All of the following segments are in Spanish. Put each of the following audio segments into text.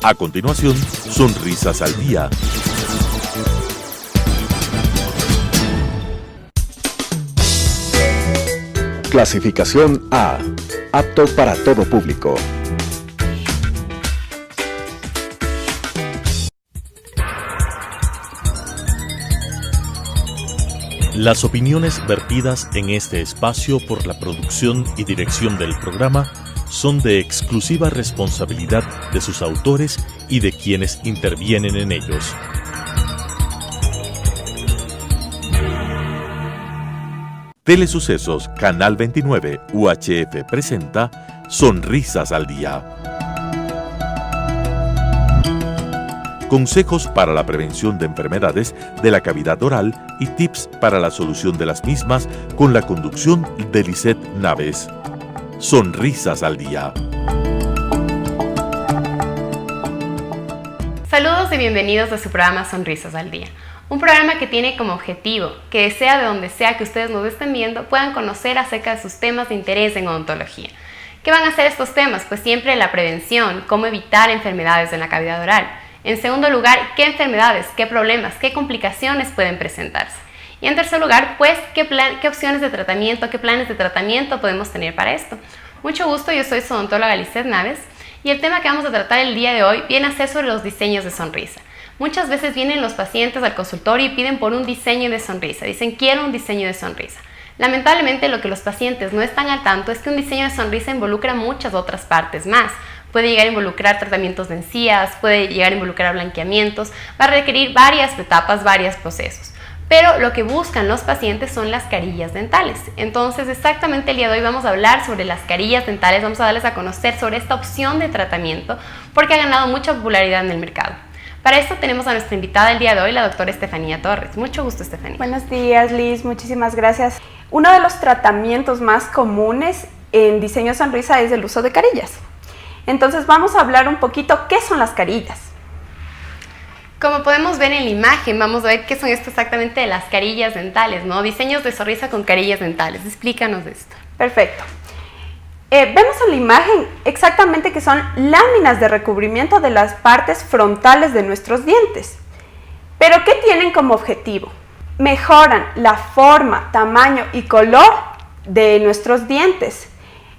A continuación, Sonrisas al Día. Clasificación A. Apto para todo público. Las opiniones vertidas en este espacio por la producción y dirección del programa son de exclusiva responsabilidad de sus autores y de quienes intervienen en ellos. Telesucesos Canal 29 UHF presenta Sonrisas al Día. Consejos para la prevención de enfermedades de la cavidad oral y tips para la solución de las mismas con la conducción de Lisette Naves. Sonrisas al Día. Saludos y bienvenidos a su programa Sonrisas al Día. Un programa que tiene como objetivo que sea de donde sea que ustedes nos estén viendo puedan conocer acerca de sus temas de interés en odontología. ¿Qué van a hacer estos temas? Pues siempre la prevención, cómo evitar enfermedades en la cavidad oral. En segundo lugar, qué enfermedades, qué problemas, qué complicaciones pueden presentarse. Y en tercer lugar, pues, qué opciones de tratamiento, qué planes de tratamiento podemos tener para esto. Mucho gusto, yo soy su odontóloga Lisette Naves y el tema que vamos a tratar el día de hoy viene a ser sobre los diseños de sonrisa. Muchas veces vienen los pacientes al consultorio y piden por un diseño de sonrisa, dicen quiero un diseño de sonrisa. Lamentablemente lo que los pacientes no están al tanto es que un diseño de sonrisa involucra muchas otras partes más. Puede llegar a involucrar tratamientos de encías, puede llegar a involucrar blanqueamientos, va a requerir varias etapas, varios procesos. Pero lo que buscan los pacientes son las carillas dentales. Entonces, exactamente el día de hoy vamos a hablar sobre las carillas dentales, vamos a darles a conocer sobre esta opción de tratamiento porque ha ganado mucha popularidad en el mercado. Para esto tenemos a nuestra invitada el día de hoy, la doctora Estefanía Torres. Mucho gusto, Estefanía. Buenos días, Liz. Muchísimas gracias. Uno de los tratamientos más comunes en diseño de sonrisa es el uso de carillas. Entonces, vamos a hablar un poquito qué son las carillas. Como podemos ver en la imagen, vamos a ver qué son esto exactamente de las carillas dentales, ¿no? Diseños de sonrisa con carillas dentales. Explícanos de esto. Perfecto. Vemos en la imagen exactamente que son láminas de recubrimiento de las partes frontales de nuestros dientes. ¿Pero qué tienen como objetivo? Mejoran la forma, tamaño y color de nuestros dientes,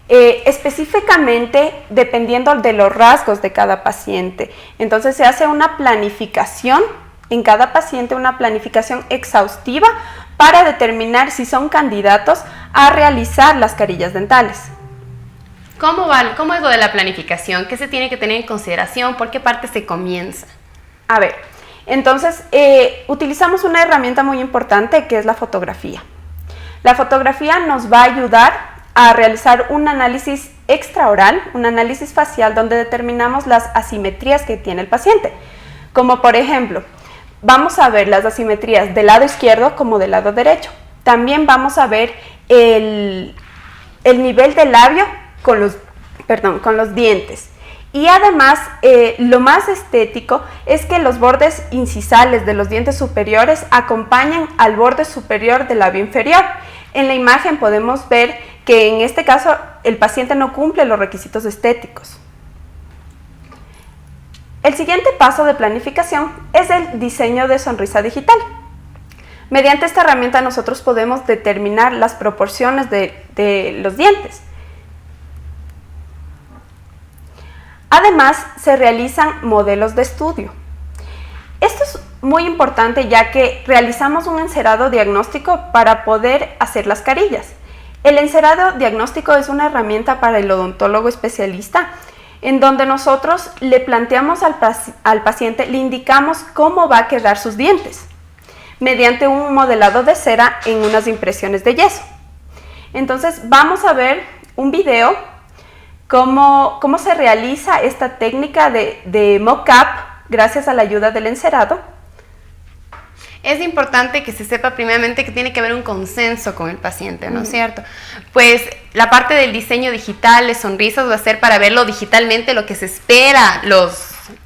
específicamente dependiendo de los rasgos de cada paciente. Entonces se hace una planificación en cada paciente, una planificación exhaustiva para determinar si son candidatos a realizar las carillas dentales. ¿Cómo es lo de la planificación? ¿Qué se tiene que tener en consideración? ¿Por qué parte se comienza? A ver, entonces utilizamos una herramienta muy importante que es la fotografía. La fotografía nos va a ayudar a realizar un análisis extraoral, un análisis facial donde determinamos las asimetrías que tiene el paciente. Como por ejemplo, vamos a ver las asimetrías del lado izquierdo como del lado derecho. También vamos a ver el nivel del labio con los dientes. Y además, lo más estético es que los bordes incisales de los dientes superiores acompañan al borde superior del labio inferior. En la imagen podemos ver que en este caso el paciente no cumple los requisitos estéticos. El siguiente paso de planificación es el diseño de sonrisa digital. Mediante esta herramienta nosotros podemos determinar las proporciones de los dientes. Además, se realizan modelos de estudio. Esto es muy importante ya que realizamos un encerado diagnóstico para poder hacer las carillas. El encerado diagnóstico es una herramienta para el odontólogo especialista en donde nosotros le planteamos al paciente, le indicamos cómo va a quedar sus dientes mediante un modelado de cera en unas impresiones de yeso. Entonces vamos a ver un video cómo se realiza esta técnica de mock-up gracias a la ayuda del encerado. Es importante que se sepa primeramente que tiene que haber un consenso con el paciente, ¿no es cierto? Pues la parte del diseño digital de sonrisas va a ser para verlo digitalmente, lo que se espera,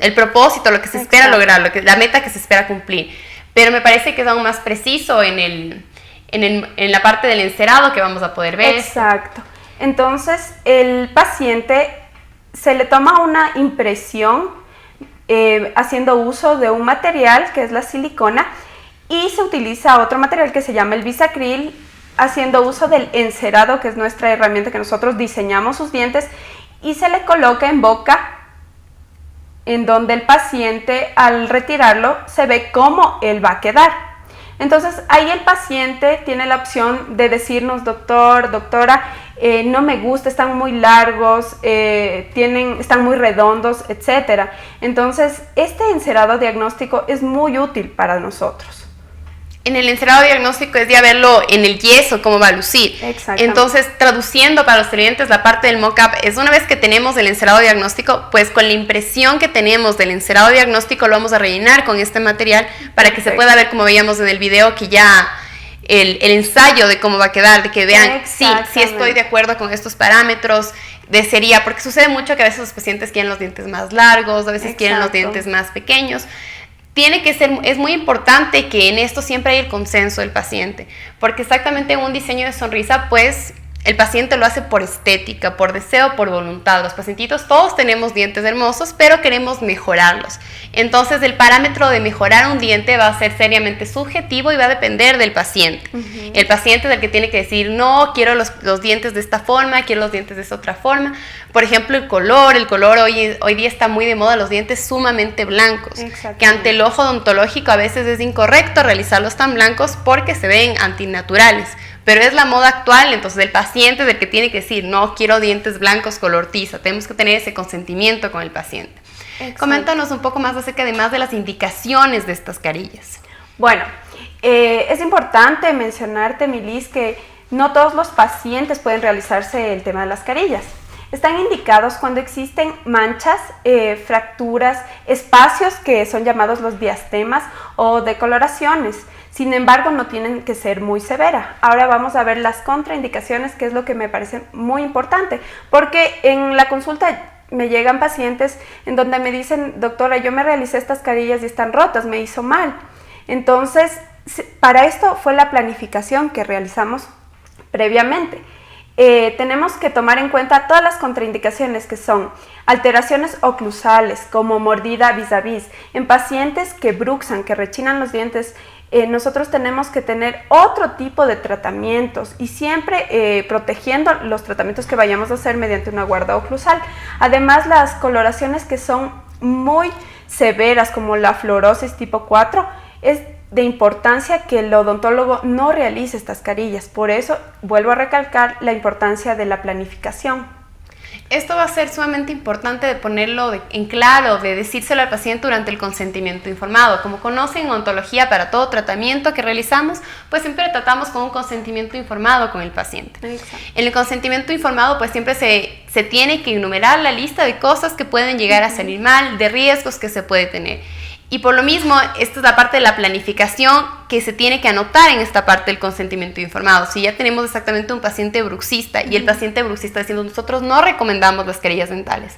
el propósito, lo que se espera lograr, la meta que se espera cumplir. Pero me parece que es aún más preciso en la parte del encerado que vamos a poder ver. Exacto. Entonces, el paciente se le toma una impresión haciendo uso de un material que es la silicona, y se utiliza otro material que se llama el bisacril, haciendo uso del encerado, que es nuestra herramienta que nosotros diseñamos sus dientes, y se le coloca en boca, en donde el paciente al retirarlo se ve cómo él va a quedar. Entonces ahí el paciente tiene la opción de decirnos: doctor, doctora, no me gusta, están muy largos, están muy redondos, etc. Entonces este encerado diagnóstico es muy útil para nosotros. En el encerado diagnóstico es ya verlo en el yeso, cómo va a lucir. Entonces, traduciendo para los televidentes, la parte del mock-up es una vez que tenemos el encerado diagnóstico, pues con la impresión que tenemos del encerado diagnóstico lo vamos a rellenar con este material para que se pueda ver, como veíamos en el video, que ya el ensayo de cómo va a quedar, de que vean, sí estoy de acuerdo con estos parámetros, desearía, porque sucede mucho que a veces los pacientes quieren los dientes más largos, a veces quieren los dientes más pequeños. Tiene que ser, es muy importante que en esto siempre hay el consenso del paciente, porque exactamente en un diseño de sonrisa, pues el paciente lo hace por estética, por deseo, por voluntad. Los pacientitos todos tenemos dientes hermosos, pero queremos mejorarlos. Entonces el parámetro de mejorar un diente va a ser seriamente subjetivo y va a depender del paciente. El paciente es el que tiene que decir: no, quiero los dientes de esta forma, quiero los dientes de esta otra forma. Por ejemplo, el color hoy día está muy de moda, los dientes sumamente blancos, que ante el ojo odontológico a veces es incorrecto realizarlos tan blancos porque se ven antinaturales. Pero es la moda actual, entonces el paciente es el que tiene que decir: no, quiero dientes blancos color tiza. Tenemos que tener ese consentimiento con el paciente. Coméntanos un poco más acerca de las indicaciones de estas carillas. Bueno, es importante mencionarte, Milis, que no todos los pacientes pueden realizarse el tema de las carillas. Están indicados cuando existen manchas, fracturas, espacios que son llamados los diastemas o decoloraciones. Sin embargo, no tienen que ser muy severas. Ahora vamos a ver las contraindicaciones, que es lo que me parece muy importante, porque en la consulta me llegan pacientes en donde me dicen: doctora, yo me realicé estas carillas y están rotas, me hizo mal. Entonces, para esto fue la planificación que realizamos previamente. Tenemos que tomar en cuenta todas las contraindicaciones, que son alteraciones oclusales como mordida vis a vis. En pacientes que bruxan, que rechinan los dientes, nosotros tenemos que tener otro tipo de tratamientos y siempre protegiendo los tratamientos que vayamos a hacer mediante una guarda oclusal. Además, las coloraciones que son muy severas, como la fluorosis tipo 4, es de importancia que el odontólogo no realice estas carillas. Por eso vuelvo a recalcar la importancia de la planificación. Esto va a ser sumamente importante de ponerlo en claro, de decírselo al paciente durante el consentimiento informado. Como conocen, en odontología, para todo tratamiento que realizamos, pues siempre tratamos con un consentimiento informado con el paciente. Exacto. En el consentimiento informado, pues siempre se tiene que enumerar la lista de cosas que pueden llegar a salir mal, de riesgos que se puede tener. Y por lo mismo, esta es la parte de la planificación que se tiene que anotar en esta parte del consentimiento informado. Si ya tenemos exactamente un paciente bruxista y el paciente bruxista diciendo: nosotros no recomendamos las carillas dentales,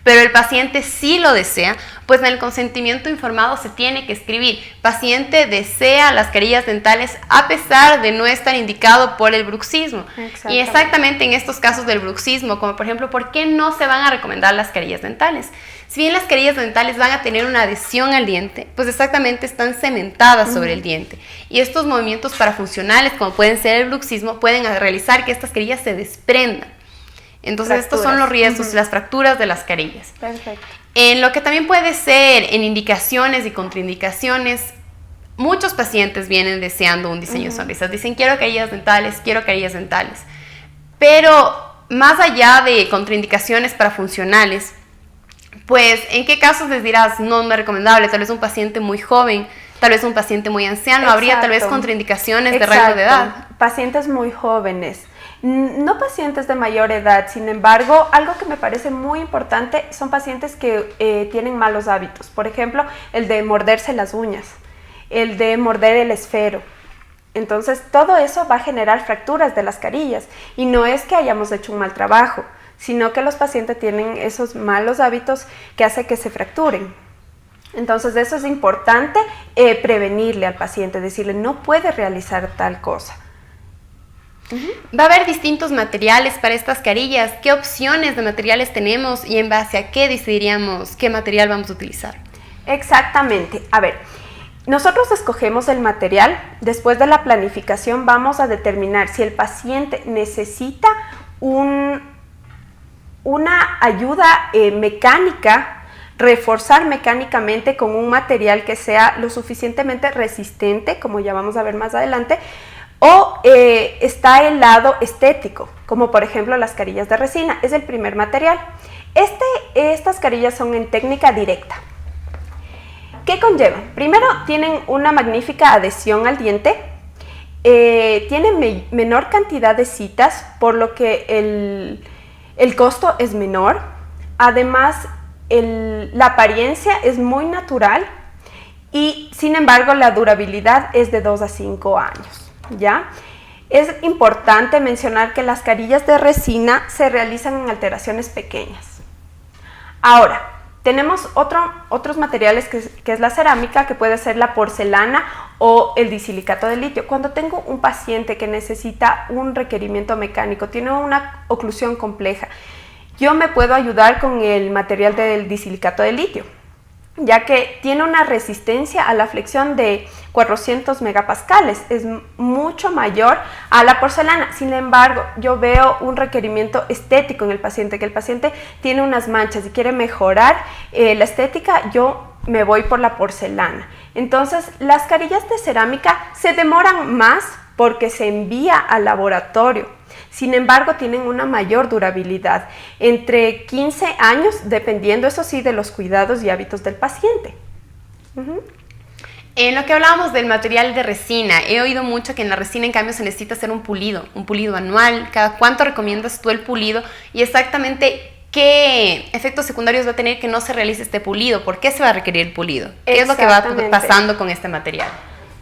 pero el paciente sí lo desea, pues en el consentimiento informado se tiene que escribir: paciente desea las carillas dentales a pesar de no estar indicado por el bruxismo. Y exactamente en estos casos del bruxismo, como por ejemplo, ¿por qué no se van a recomendar las carillas dentales? Si bien las carillas dentales van a tener una adhesión al diente, pues exactamente están cementadas sobre el diente. Y estos movimientos parafuncionales, como pueden ser el bruxismo, pueden realizar que estas carillas se desprendan. Entonces, estos son los riesgos, las fracturas de las carillas. Perfecto. En lo que también puede ser en indicaciones y contraindicaciones, muchos pacientes vienen deseando un diseño de sonrisas. Dicen: quiero carillas dentales, quiero carillas dentales. Pero más allá de contraindicaciones parafuncionales, pues, ¿en qué casos les dirás no es recomendable? Tal vez un paciente muy joven, tal vez un paciente muy anciano. Exacto. Habría tal vez contraindicaciones de rango de edad. Pacientes muy jóvenes, no pacientes de mayor edad. Sin embargo, algo que me parece muy importante son pacientes que tienen malos hábitos. Por ejemplo, el de morderse las uñas, el de morder el esfero. Entonces, todo eso va a generar fracturas de las carillas. Y no es que hayamos hecho un mal trabajo, sino que los pacientes tienen esos malos hábitos que hacen que se fracturen. Entonces, eso es importante prevenirle al paciente, decirle: no puede realizar tal cosa. Va a haber distintos materiales para estas carillas. ¿Qué opciones de materiales tenemos y en base a qué decidiríamos qué material vamos a utilizar? Exactamente. A ver, nosotros escogemos el material. Después de la planificación vamos a determinar si el paciente necesita una ayuda mecánica, reforzar mecánicamente con un material que sea lo suficientemente resistente, como ya vamos a ver más adelante, o está el lado estético, como por ejemplo las carillas de resina. Es el primer material. Estas carillas son en técnica directa. ¿Qué conllevan? Primero, tienen una magnífica adhesión al diente, tienen menor cantidad de citas, por lo que el costo es menor. Además, la apariencia es muy natural y, sin embargo, la durabilidad es de 2 a 5 años, ¿ya? Es importante mencionar que las carillas de resina se realizan en alteraciones pequeñas. Ahora, tenemos otros materiales que es la cerámica, que puede ser la porcelana o el disilicato de litio. Cuando tengo un paciente que necesita un requerimiento mecánico, tiene una oclusión compleja, yo me puedo ayudar con el material del disilicato de litio, ya que tiene una resistencia a la flexión de 400 megapascales, es mucho mayor a la porcelana. Sin embargo, yo veo un requerimiento estético en el paciente, que el paciente tiene unas manchas y quiere mejorar la estética, yo me voy por la porcelana. Entonces, las carillas de cerámica se demoran más porque se envía al laboratorio. Sin embargo, tienen una mayor durabilidad, entre 15 años, dependiendo, eso sí, de los cuidados y hábitos del paciente. En lo que hablábamos del material de resina, he oído mucho que en la resina, en cambio, se necesita hacer un pulido anual. ¿Cada cuánto recomiendas tú el pulido? Y exactamente, ¿qué efectos secundarios va a tener que no se realice este pulido? ¿Por qué se va a requerir el pulido? ¿Qué es lo que va pasando con este material?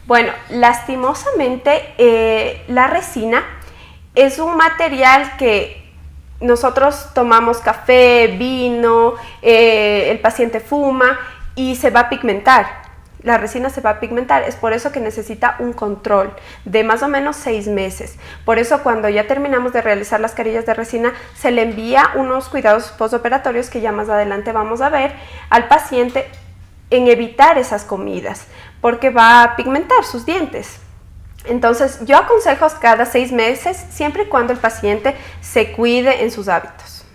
Bueno, lastimosamente, la resina es un material que nosotros tomamos café, vino, el paciente fuma y se va a pigmentar. La resina se va a pigmentar, es por eso que necesita un control de más o menos 6 meses. Por eso, cuando ya terminamos de realizar las carillas de resina, se le envía unos cuidados postoperatorios que ya más adelante vamos a ver al paciente, en evitar esas comidas, porque va a pigmentar sus dientes. Entonces, yo aconsejo cada 6 meses, siempre y cuando el paciente se cuide en sus hábitos.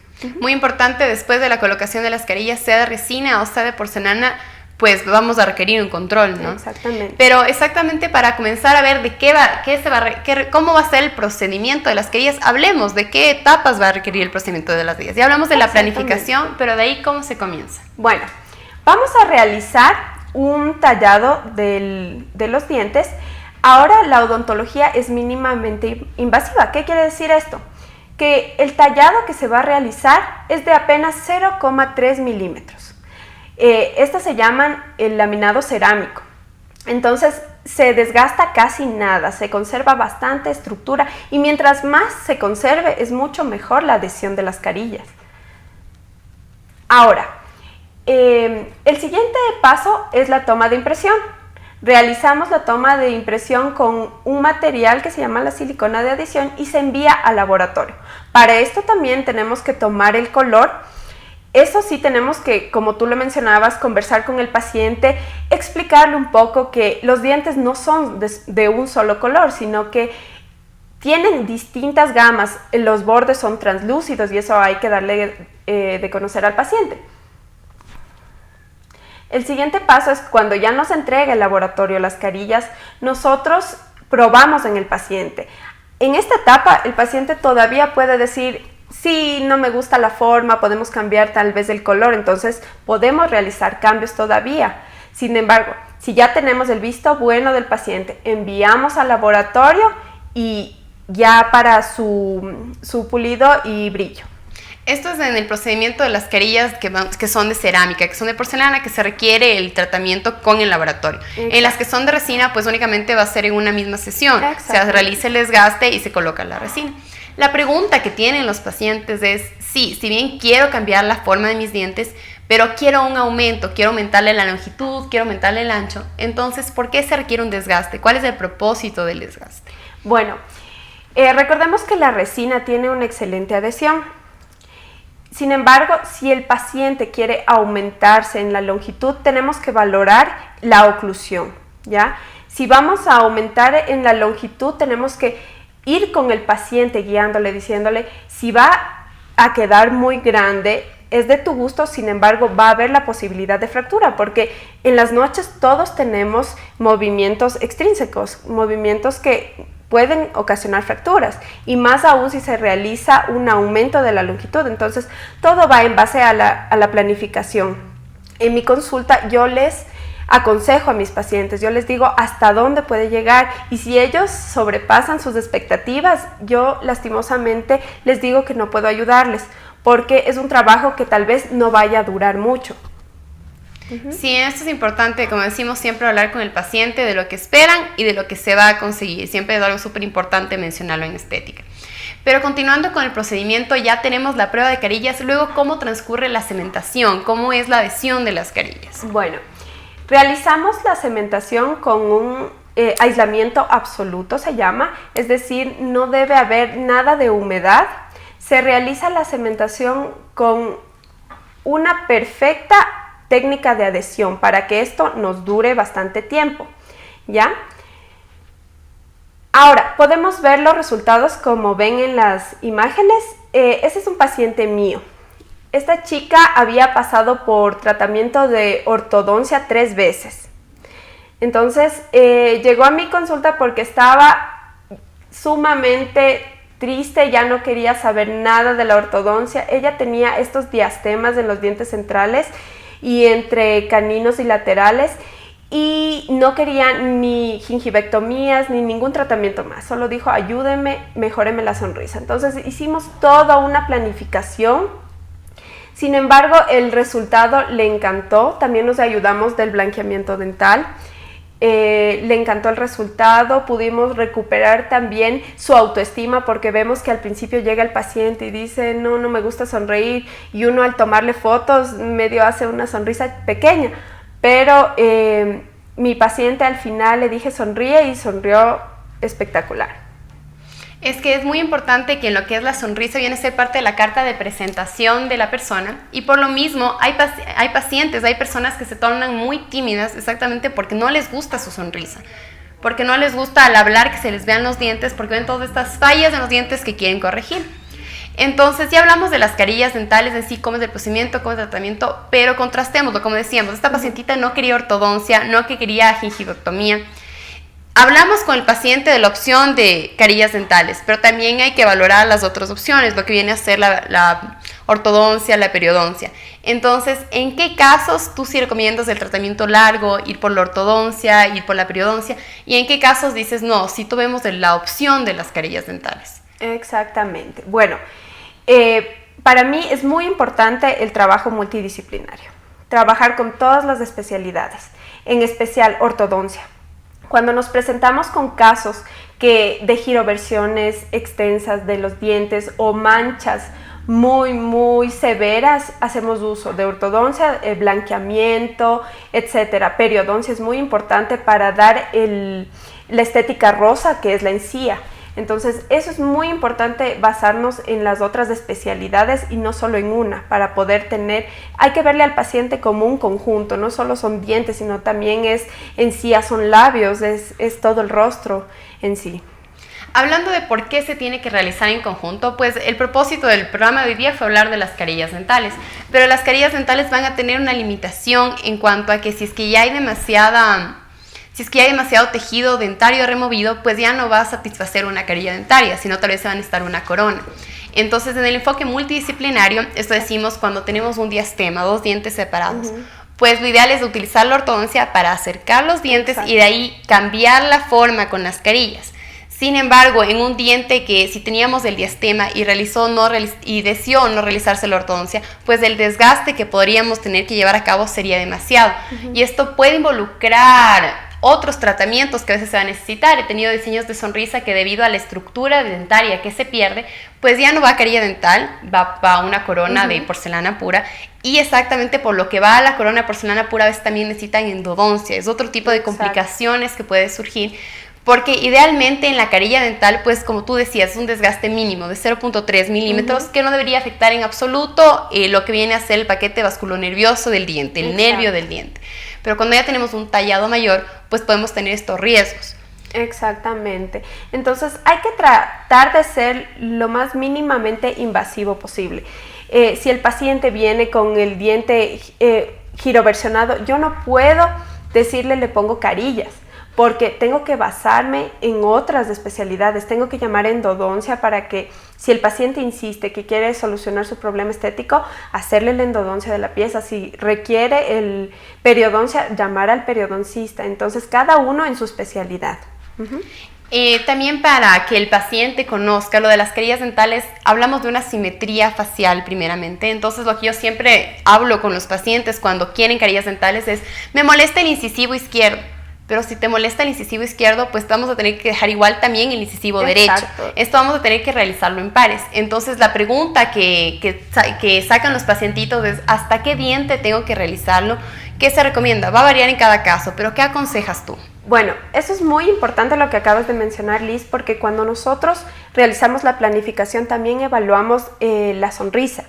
Muy importante, después de la colocación de las carillas, sea de resina o sea de porcelana, pues vamos a requerir un control, ¿no? Exactamente. Pero exactamente, para comenzar a ver de cómo va a ser el procedimiento de las carillas, hablemos de qué etapas va a requerir el procedimiento de las carillas. Ya hablamos de la planificación, pero de ahí, ¿cómo se comienza? Bueno, vamos a realizar un tallado de los dientes. Ahora la odontología es mínimamente invasiva. ¿Qué quiere decir esto? Que el tallado que se va a realizar es de apenas 0,3 milímetros. Estas se llaman el laminado cerámico. Entonces se desgasta casi nada, se conserva bastante estructura y mientras más se conserve es mucho mejor la adhesión de las carillas. Ahora, el siguiente paso es la toma de impresión. Realizamos la toma de impresión con un material que se llama la silicona de adhesión y se envía al laboratorio. Para esto también tenemos que tomar el color. Eso sí, tenemos que, como tú lo mencionabas, conversar con el paciente, explicarle un poco que los dientes no son de un solo color, sino que tienen distintas gamas. Los bordes son translúcidos y eso hay que darle de conocer al paciente. El siguiente paso es cuando ya nos entrega el laboratorio las carillas, nosotros probamos en el paciente. En esta etapa el paciente todavía puede decir, sí, no me gusta la forma, podemos cambiar tal vez el color, entonces podemos realizar cambios todavía. Sin embargo, si ya tenemos el visto bueno del paciente, enviamos al laboratorio y ya para su pulido y brillo. Esto es en el procedimiento de las carillas que son de cerámica, que son de porcelana, que se requiere el tratamiento con el laboratorio. Exacto. En las que son de resina, pues únicamente va a ser en una misma sesión. Se realiza el desgaste y se coloca la resina. La pregunta que tienen los pacientes es, sí, si bien quiero cambiar la forma de mis dientes, pero quiero un aumento, quiero aumentarle la longitud, quiero aumentarle el ancho, entonces, ¿por qué se requiere un desgaste? ¿Cuál es el propósito del desgaste? Bueno, recordemos que la resina tiene una excelente adhesión. Sin embargo, si el paciente quiere aumentarse en la longitud, tenemos que valorar la oclusión, ¿ya? Si vamos a aumentar en la longitud, tenemos que ir con el paciente guiándole, diciéndole, si va a quedar muy grande, es de tu gusto, sin embargo, va a haber la posibilidad de fractura, porque en las noches todos tenemos movimientos extrínsecos, movimientos que pueden ocasionar fracturas, y más aún si se realiza un aumento de la longitud. Entonces, todo va en base a la planificación. En mi consulta yo les aconsejo a mis pacientes, yo les digo hasta dónde puede llegar, y si ellos sobrepasan sus expectativas, yo lastimosamente les digo que no puedo ayudarles, porque es un trabajo que tal vez no vaya a durar mucho. Sí, esto es importante, como decimos, siempre hablar con el paciente de lo que esperan y de lo que se va a conseguir. Siempre es algo súper importante mencionarlo en estética. Pero continuando con el procedimiento, ya tenemos la prueba de carillas. Luego, ¿cómo transcurre la cementación? ¿Cómo es la adhesión de las carillas? Bueno, realizamos la cementación con un aislamiento absoluto, se llama. Es decir, no debe haber nada de humedad. Se realiza la cementación con una perfecta técnica de adhesión para que esto nos dure bastante tiempo, ¿ya? Ahora, podemos ver los resultados como ven en las imágenes. Este es un paciente mío. Esta chica había pasado por tratamiento de ortodoncia 3 veces. Entonces, llegó a mi consulta porque estaba sumamente triste, ya no quería saber nada de la ortodoncia. Ella tenía estos diastemas en los dientes centrales y entre caninos y laterales, y no quería ni gingivectomías ni ningún tratamiento más. Solo dijo, ayúdeme, mejóreme la sonrisa. Entonces hicimos toda una planificación. Sin embargo, el resultado le encantó. También nos ayudamos del blanqueamiento dental. Le encantó el resultado. Pudimos recuperar también su autoestima, porque vemos que al principio llega el paciente y dice, no me gusta sonreír, y uno al tomarle fotos medio hace una sonrisa pequeña, pero mi paciente al final le dije sonríe, y sonrió espectacular. Es que es muy importante que en lo que es la sonrisa viene a ser parte de la carta de presentación de la persona, y por lo mismo hay pacientes, hay personas que se tornan muy tímidas exactamente porque no les gusta su sonrisa, porque no les gusta al hablar que se les vean los dientes, porque ven todas estas fallas en los dientes que quieren corregir. Entonces ya hablamos de las carillas dentales en sí, cómo es el procedimiento, cómo es el tratamiento, pero contrastémoslo, como decíamos, esta pacientita no quería ortodoncia, no que quería gingivectomía. Hablamos con el paciente de la opción de carillas dentales, pero también hay que valorar las otras opciones, lo que viene a ser la ortodoncia, la periodoncia. Entonces, ¿en qué casos tú sí recomiendas el tratamiento largo, ir por la ortodoncia, ir por la periodoncia? ¿Y en qué casos dices, no, sí tomemos la opción de las carillas dentales? Exactamente. Bueno, para mí es muy importante el trabajo multidisciplinario, trabajar con todas las especialidades, en especial ortodoncia. Cuando nos presentamos con casos de giroversiones extensas de los dientes o manchas muy severas, hacemos uso de ortodoncia, blanqueamiento, etcétera. Periodoncia es muy importante para dar la estética rosa, que es la encía. Entonces, eso es muy importante, basarnos en las otras especialidades y no solo en una, para poder hay que verle al paciente como un conjunto, no solo son dientes, sino también es encías, son labios, es todo el rostro en sí. Hablando de por qué se tiene que realizar en conjunto, pues el propósito del programa de hoy día fue hablar de las carillas dentales, pero las carillas dentales van a tener una limitación en cuanto a que si es que ya hay demasiado tejido dentario removido, pues ya no va a satisfacer una carilla dentaria, sino tal vez se va a necesitar una corona. Entonces, en el enfoque multidisciplinario, esto decimos cuando tenemos un diastema, 2 dientes separados, pues lo ideal es utilizar la ortodoncia para acercar los dientes. Exacto. Y de ahí cambiar la forma con las carillas. Sin embargo, en un diente que si teníamos el diastema y decidió no realizarse la ortodoncia, pues el desgaste que podríamos tener que llevar a cabo sería demasiado. Y esto puede involucrar otros tratamientos que a veces se va a necesitar. He tenido diseños de sonrisa que debido a la estructura dentaria que se pierde, pues ya no va a carilla dental, va a una corona de porcelana pura, y exactamente por lo que va a la corona de porcelana pura, a veces también necesitan endodoncia. Es otro tipo de complicaciones que puede surgir Porque idealmente en la carilla dental, pues como tú decías, es un desgaste mínimo de 0.3 milímetros que no debería afectar en absoluto lo que viene a ser el paquete vasculonervioso del diente, el nervio del diente. Pero cuando ya tenemos un tallado mayor, pues podemos tener estos riesgos. Exactamente. Entonces hay que tratar de ser lo más mínimamente invasivo posible. Si el paciente viene con el diente giroversionado, yo no puedo decirle le pongo carillas, porque tengo que basarme en otras especialidades, tengo que llamar a endodoncia para que, si el paciente insiste que quiere solucionar su problema estético, hacerle la endodoncia de la pieza. Si requiere el periodoncia, llamar al periodoncista. Entonces, cada uno en su especialidad. También para que el paciente conozca lo de las carillas dentales, hablamos de una simetría facial primeramente. Entonces lo que yo siempre hablo con los pacientes cuando quieren carillas dentales es, me molesta el incisivo izquierdo. Pero si te molesta el incisivo izquierdo, pues vamos a tener que dejar igual también el incisivo derecho. Esto vamos a tener que realizarlo en pares. Entonces la pregunta que sacan los pacientitos es, ¿hasta qué diente tengo que realizarlo? ¿Qué se recomienda? Va a variar en cada caso, pero ¿qué aconsejas tú? Bueno, eso es muy importante lo que acabas de mencionar, Liz, porque cuando nosotros realizamos la planificación también evaluamos la sonrisa.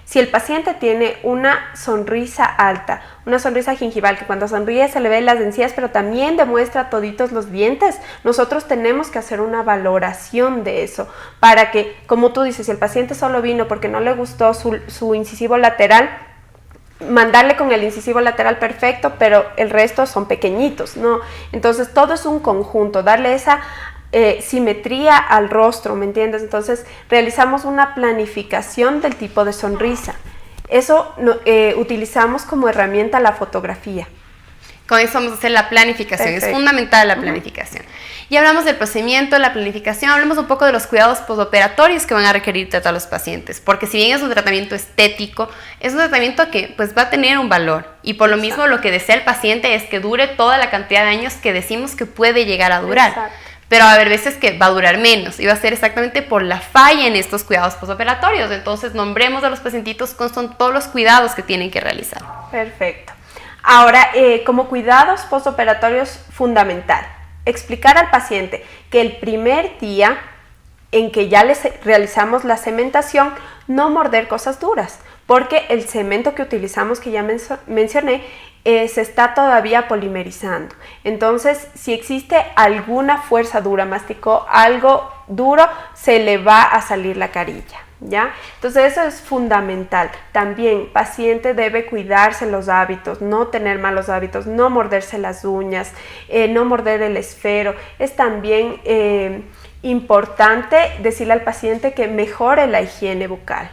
Si el paciente tiene una sonrisa alta, una sonrisa gingival, que cuando sonríe se le ven las encías, pero también demuestra toditos los dientes, nosotros tenemos que hacer una valoración de eso para que, como tú dices, si el paciente solo vino porque no le gustó su incisivo lateral, mandarle con el incisivo lateral perfecto, pero el resto son pequeñitos, ¿no? Entonces todo es un conjunto, darle esa simetría al rostro, ¿me entiendes? Entonces realizamos una planificación del tipo de sonrisa. Eso utilizamos como herramienta la fotografía. Con eso vamos a hacer la planificación. Perfecto. Es fundamental la planificación. Y hablamos del procedimiento, la planificación, hablamos un poco de los cuidados postoperatorios que van a requerir tratar los pacientes, porque si bien es un tratamiento estético, es un tratamiento que pues va a tener un valor, y por lo mismo lo que desea el paciente es que dure toda la cantidad de años que decimos que puede llegar a durar. Exacto. Pero va a haber veces que va a durar menos y va a ser exactamente por la falla en estos cuidados postoperatorios. Entonces nombremos a los pacientitos con todos los cuidados que tienen que realizar. Perfecto. Ahora, como cuidados postoperatorios, fundamental, explicar al paciente que el primer día en que ya les realizamos la cementación, no morder cosas duras, porque el cemento que utilizamos, que ya mencioné, se está todavía polimerizando. Entonces, si existe alguna fuerza dura, masticó algo duro, se le va a salir la carilla, ¿ya? Entonces, eso es fundamental. También, paciente debe cuidarse los hábitos, no tener malos hábitos, no morderse las uñas, no morder el esfero. Es también importante decirle al paciente que mejore la higiene bucal.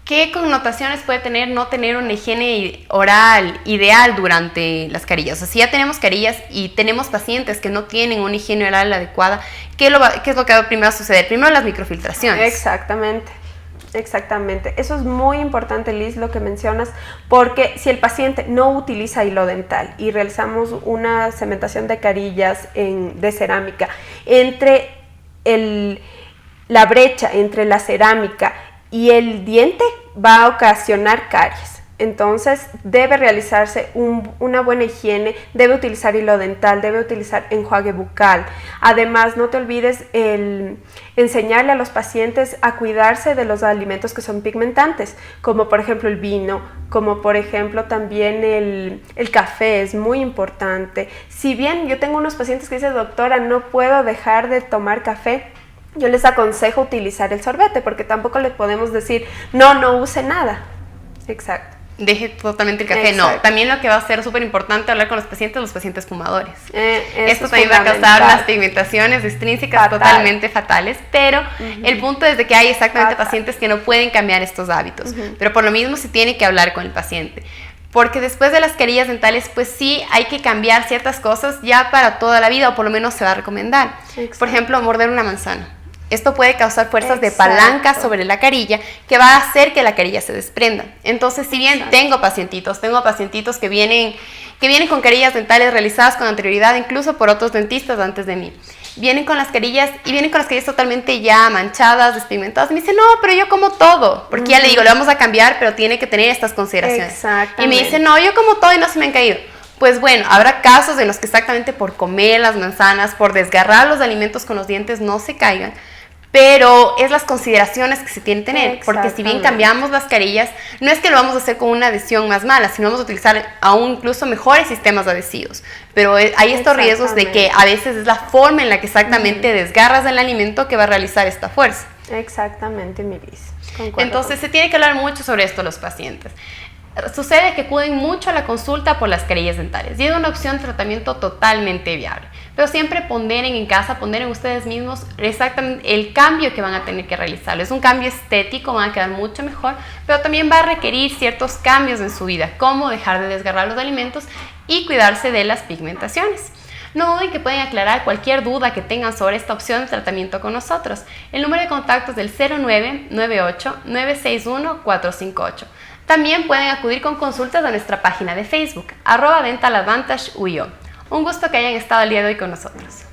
¿Qué connotaciones puede tener no tener una higiene oral ideal durante las carillas? O sea, si ya tenemos carillas y tenemos pacientes que no tienen una higiene oral adecuada, ¿qué es lo que va primero a suceder? Primero las microfiltraciones. Exactamente. Eso es muy importante, Liz, lo que mencionas, porque si el paciente no utiliza hilo dental y realizamos una cementación de carillas de cerámica, entre la brecha entre la cerámica y el diente va a ocasionar caries. Entonces debe realizarse una buena higiene, debe utilizar hilo dental, debe utilizar enjuague bucal. Además, no te olvides enseñarle a los pacientes a cuidarse de los alimentos que son pigmentantes, como por ejemplo el vino, como por ejemplo también el café, es muy importante. Si bien yo tengo unos pacientes que dicen, doctora, no puedo dejar de tomar café, yo les aconsejo utilizar el sorbete, porque tampoco les podemos decir, no use nada. Exacto. Deje totalmente el café. Exacto. No, también lo que va a ser súper importante hablar con los pacientes fumadores. Esto también va a causar unas pigmentaciones extrínsecas totalmente fatales, pero el punto es de que hay exactamente pacientes que no pueden cambiar estos hábitos, pero por lo mismo se tiene que hablar con el paciente. Porque después de las carillas dentales, pues sí hay que cambiar ciertas cosas ya para toda la vida, o por lo menos se va a recomendar. Exacto. Por ejemplo, morder una manzana. Esto puede causar fuerzas de palanca sobre la carilla que va a hacer que la carilla se desprenda. Entonces, si bien tengo pacientitos que vienen con carillas dentales realizadas con anterioridad, incluso por otros dentistas antes de mí, vienen con las carillas totalmente ya manchadas, despigmentadas, y me dicen, no, pero yo como todo, porque ya le digo, le vamos a cambiar, pero tiene que tener estas consideraciones. Y me dicen, no, yo como todo y no se me han caído. pues bueno, habrá casos en los que exactamente por comer las manzanas, por desgarrar los alimentos con los dientes no se caigan, pero es las consideraciones que se tienen que tener, porque si bien cambiamos las carillas, no es que lo vamos a hacer con una adhesión más mala, sino vamos a utilizar aún incluso mejores sistemas adhesivos, pero hay estos riesgos de que a veces es la forma en la que exactamente desgarras el alimento que va a realizar esta fuerza. Exactamente, Miris. Entonces se tiene que hablar mucho sobre esto los pacientes. Sucede que acuden mucho a la consulta por las carillas dentales y es una opción de tratamiento totalmente viable, pero siempre ponderen en casa, ponderen ustedes mismos exactamente el cambio que van a tener que realizar. Es un cambio estético, van a quedar mucho mejor, pero también va a requerir ciertos cambios en su vida, como dejar de desgarrar los alimentos y cuidarse de las pigmentaciones. No duden que pueden aclarar cualquier duda que tengan sobre esta opción de tratamiento con nosotros. El número de contacto es del 0998-961-458. También pueden acudir con consultas a nuestra página de Facebook, @DentalAdvantage-UIO. Un gusto que hayan estado el día de hoy con nosotros.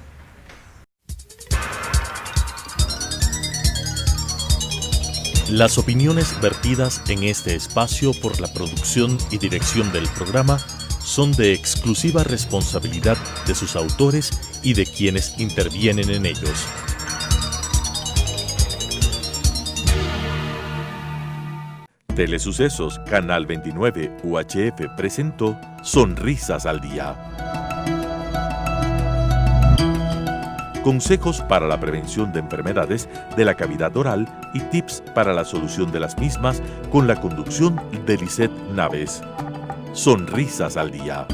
Las opiniones vertidas en este espacio por la producción y dirección del programa son de exclusiva responsabilidad de sus autores y de quienes intervienen en ellos. Telesucesos Canal 29 UHF presentó Sonrisas al Día. Consejos para la prevención de enfermedades de la cavidad oral y tips para la solución de las mismas con la conducción de Lisette Naves. Sonrisas al Día.